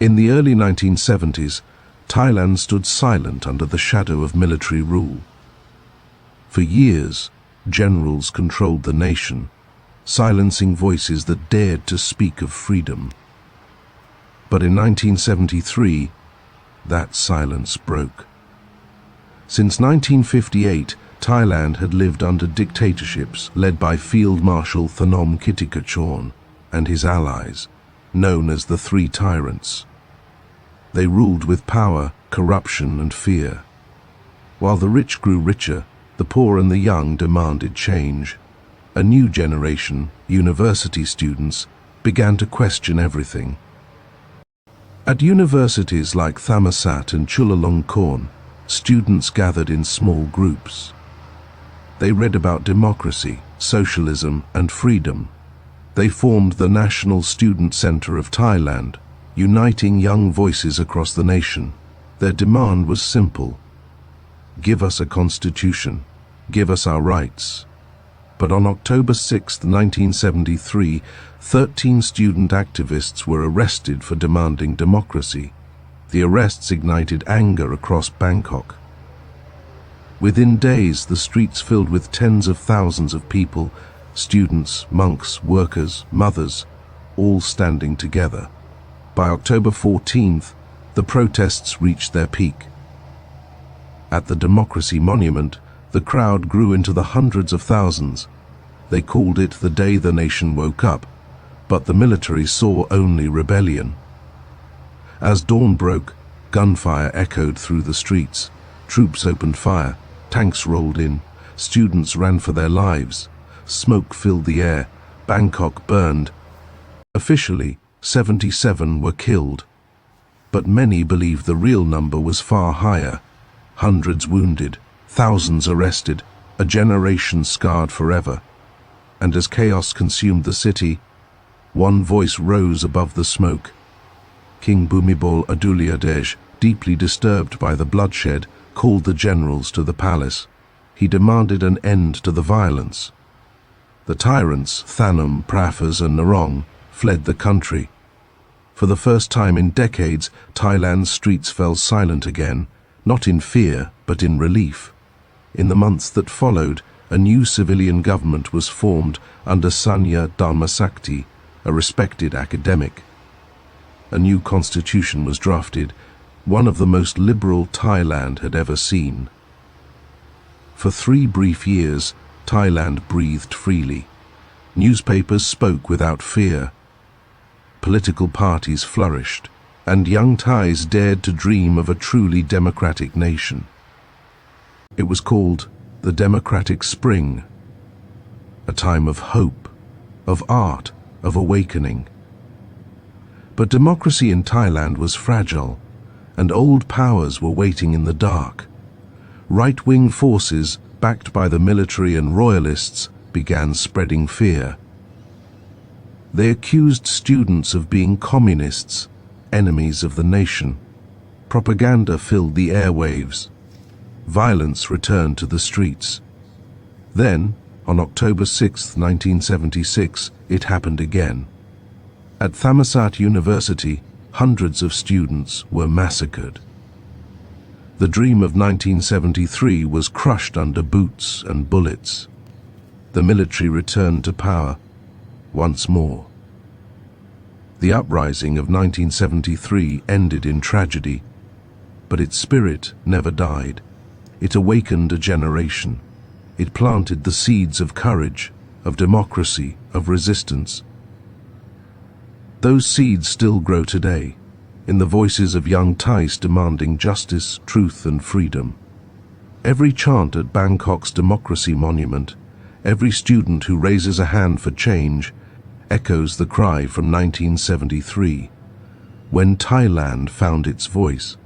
In the early 1970s, Thailand stood silent under the shadow of military rule. For years, generals controlled the nation, silencing voices that dared to speak of freedom. But in 1973, that silence broke. Since 1958, Thailand had lived under dictatorships led by Field Marshal Thanom Kittikachorn and his allies, known as the Three Tyrants. They ruled with power, corruption, and fear. While the rich grew richer, the poor and the young demanded change. A new generation, university students, began to question everything. At universities like Thammasat and Chulalongkorn, students gathered in small groups. They read about democracy, socialism, and freedom. They formed the National Student Centre of Thailand, uniting young voices across the nation. Their demand was simple: give us a constitution, give us our rights. But on October 6, 1973, 13 student activists were arrested for demanding democracy. The arrests ignited anger across Bangkok. Within days, the streets filled with tens of thousands of people, students, monks, workers, mothers, all standing together. By October 14th, the protests reached their peak. At the Democracy Monument, the crowd grew into the hundreds of thousands. They called it the day the nation woke up, but the military saw only rebellion. As dawn broke, gunfire echoed through the streets. Troops opened fire, tanks rolled in, students ran for their lives. Smoke filled the air, Bangkok burned. Officially, 77 were killed, but many believed the real number was far higher. Hundreds wounded, thousands arrested, a generation scarred forever. And as chaos consumed the city, one voice rose above the smoke. King Bhumibol Adulyadej, deeply disturbed by the bloodshed, called the generals to the palace. He demanded an end to the violence. The tyrants, Thanom, Prafas and Narong, fled the country. For the first time in decades, Thailand's streets fell silent again, not in fear, but in relief. In the months that followed, a new civilian government was formed under Sanya Dharmasakti, a respected academic. A new constitution was drafted, one of the most liberal Thailand had ever seen. For 3 brief years, Thailand breathed freely. Newspapers spoke without fear. Political parties flourished, and young Thais dared to dream of a truly democratic nation. It was called the Democratic Spring, a time of hope, of art, of awakening. But democracy in Thailand was fragile, and old powers were waiting in the dark. Right-wing forces, backed by the military and royalists, began spreading fear. They accused students of being communists, enemies of the nation. Propaganda filled the airwaves. Violence returned to the streets. Then, on October 6, 1976, it happened again. At Thammasat University, hundreds of students were massacred. The dream of 1973 was crushed under boots and bullets. The military returned to power once more. The uprising of 1973 ended in tragedy, but its spirit never died. It awakened a generation. It planted the seeds of courage, of democracy, of resistance. Those seeds still grow today, in the voices of young Thais demanding justice, truth and freedom. Every chant at Bangkok's Democracy Monument, every student who raises a hand for change, echoes the cry from 1973, when Thailand found its voice.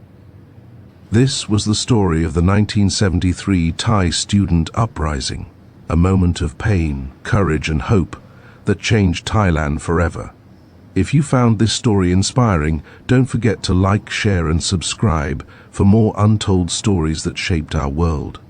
This was the story of the 1973 Thai student uprising, a moment of pain, courage and hope that changed Thailand forever. If you found this story inspiring, don't forget to like, share and subscribe for more untold stories that shaped our world.